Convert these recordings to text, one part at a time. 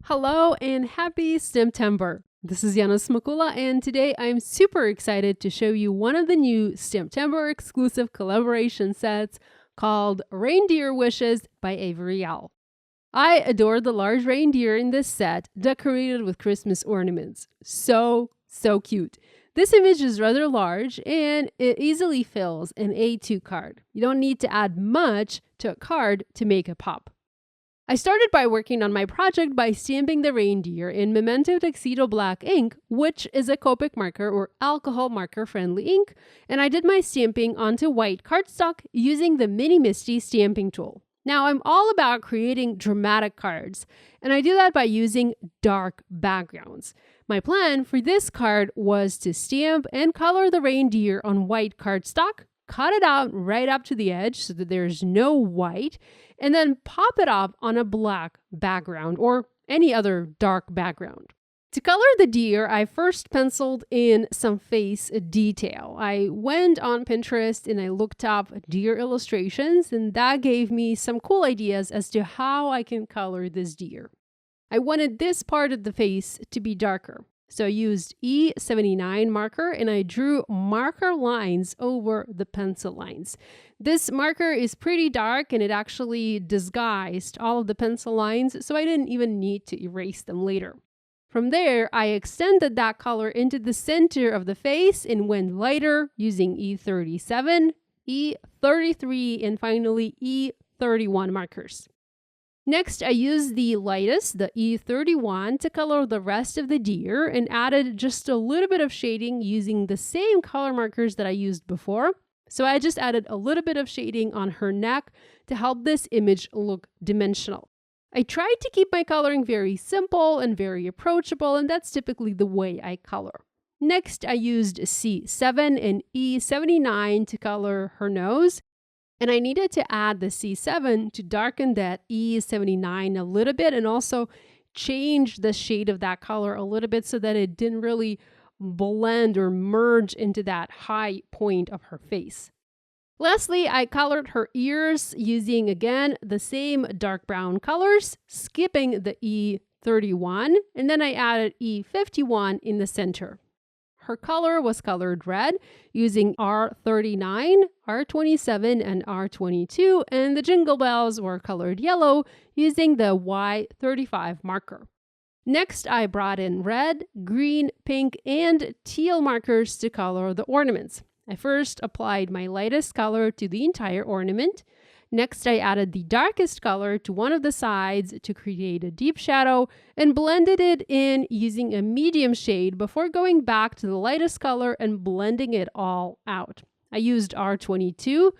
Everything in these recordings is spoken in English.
Hello and happy STAMPtember! This is Yana Smakula, and today I'm super excited to show you one of the new STAMPtember exclusive collaboration sets called Reindeer Wishes by Avery Elle. I adore the large reindeer in this set, decorated with Christmas ornaments. So cute. This image is rather large and it easily fills an A2 card. You don't need to add much to a card to make it pop. I started by working on my project by stamping the reindeer in Memento Tuxedo Black ink, which is a Copic marker or alcohol marker friendly ink, and I did my stamping onto white cardstock using the Mini Misty stamping tool. Now I'm all about creating dramatic cards, and I do that by using dark backgrounds. My plan for this card was to stamp and color the reindeer on white cardstock, cut it out right up to the edge so that there's no white, and then pop it up on a black background or any other dark background. To color the deer, I first penciled in some face detail. I went on Pinterest and I looked up deer illustrations, and that gave me some cool ideas as to how I can color this deer. I wanted this part of the face to be darker. So I used E79 marker and I drew marker lines over the pencil lines. This marker is pretty dark and it actually disguised all of the pencil lines, so I didn't even need to erase them later. From there, I extended that color into the center of the face and went lighter using E37, E33, and finally E31 markers. Next, I used the lightest, the E31, to color the rest of the deer and added just a little bit of shading using the same color markers that I used before. So I just added a little bit of shading on her neck to help this image look dimensional. I tried to keep my coloring very simple and very approachable, and that's typically the way I color. Next, I used C7 and E79 to color her nose. And I needed to add the C7 to darken that E79 a little bit and also change the shade of that color a little bit so that it didn't really blend or merge into that high point of her face. Lastly, I colored her ears using, again, the same dark brown colors, skipping the E31, and then I added E51 in the center. Her color was colored red using R39, R27, and R22, and the jingle bells were colored yellow using the Y35 marker. Next, I brought in red, green, pink, and teal markers to color the ornaments. I first applied my lightest color to the entire ornament. Next, I added the darkest color to one of the sides to create a deep shadow and blended it in using a medium shade before going back to the lightest color and blending it all out. I used R22,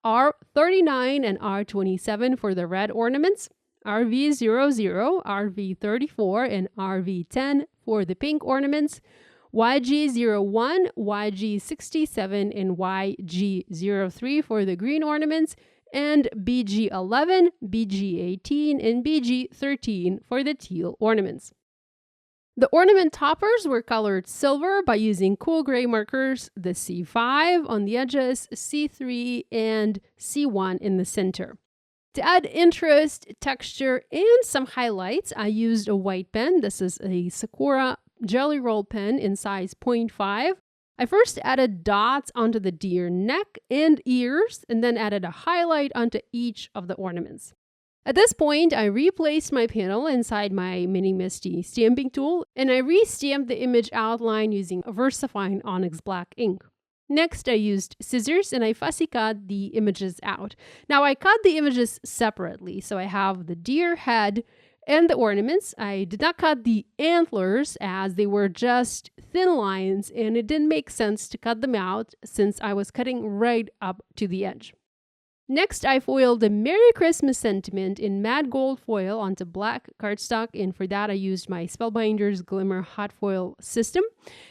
R39, and R27 for the red ornaments, RV00, RV34, and RV10 for the pink ornaments, YG01, YG67, and YG03 for the green ornaments, and BG11, BG18, and BG13 for the teal ornaments. The ornament toppers were colored silver by using cool gray markers, the C5 on the edges, C3, and C1 in the center. To add interest, texture, and some highlights, I used a white pen. This is a Sakura Jelly Roll pen in size 0.5. I first added dots onto the deer neck and ears, and then added a highlight onto each of the ornaments. At this point, I replaced my panel inside my Mini Misty stamping tool, and I re-stamped the image outline using a VersaFine Onyx Black ink. Next, I used scissors and I fussy cut the images out. Now, I cut the images separately, so I have the deer head and the ornaments. I did not cut the antlers as they were just thin lines and it didn't make sense to cut them out since I was cutting right up to the edge. Next, I foiled the Merry Christmas sentiment in matte gold foil onto black cardstock, and for that I used my Spellbinders Glimmer hot foil system,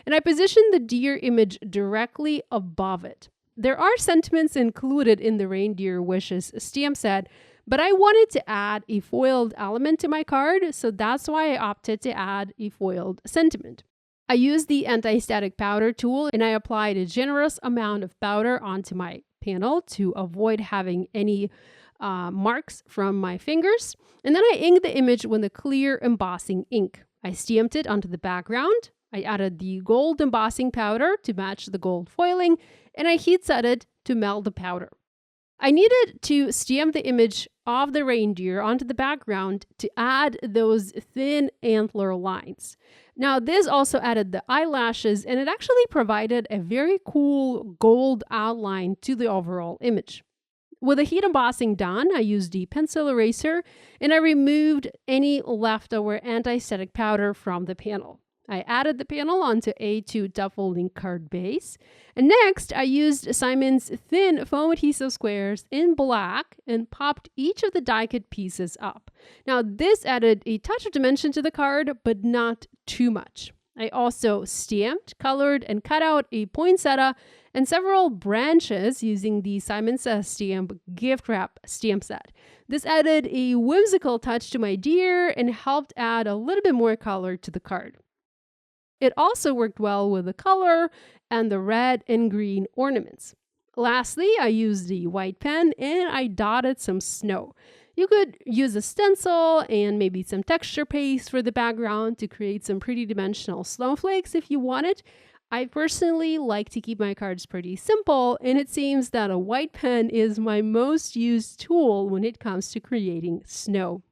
and I positioned the deer image directly above it. There are sentiments included in the Reindeer Wishes stamp set, but I wanted to add a foiled element to my card, so that's why I opted to add a foiled sentiment. I used the anti-static powder tool and I applied a generous amount of powder onto my panel to avoid having any marks from my fingers. And then I inked the image with a clear embossing ink. I stamped it onto the background. I added the gold embossing powder to match the gold foiling, and I heat set it to melt the powder. I needed to stamp the image of the reindeer onto the background to add those thin antler lines. Now, this also added the eyelashes, and it actually provided a very cool gold outline to the overall image. With the heat embossing done, I used the pencil eraser, and I removed any leftover anti-static powder from the panel. I added the panel onto A2 tough folding card base. And next, I used Simon's thin foam adhesive squares in black and popped each of the die-cut pieces up. Now, this added a touch of dimension to the card, but not too much. I also stamped, colored, and cut out a poinsettia and several branches using the Simon Says Stamp gift wrap stamp set. This added a whimsical touch to my deer and helped add a little bit more color to the card. It also worked well with the color and the red and green ornaments. Lastly, I used the white pen and I dotted some snow. You could use a stencil and maybe some texture paste for the background to create some pretty dimensional snowflakes if you wanted. I personally like to keep my cards pretty simple, and it seems that a white pen is my most used tool when it comes to creating snow.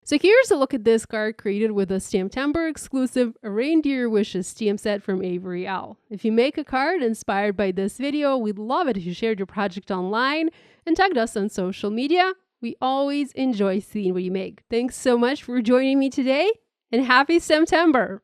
So here's a look at this card created with a STAMPtember exclusive Reindeer Wishes stamp set from Avery Elle. If you make a card inspired by this video, we'd love it if you shared your project online and tagged us on social media. We always enjoy seeing what you make. Thanks so much for joining me today, and happy STAMPtember!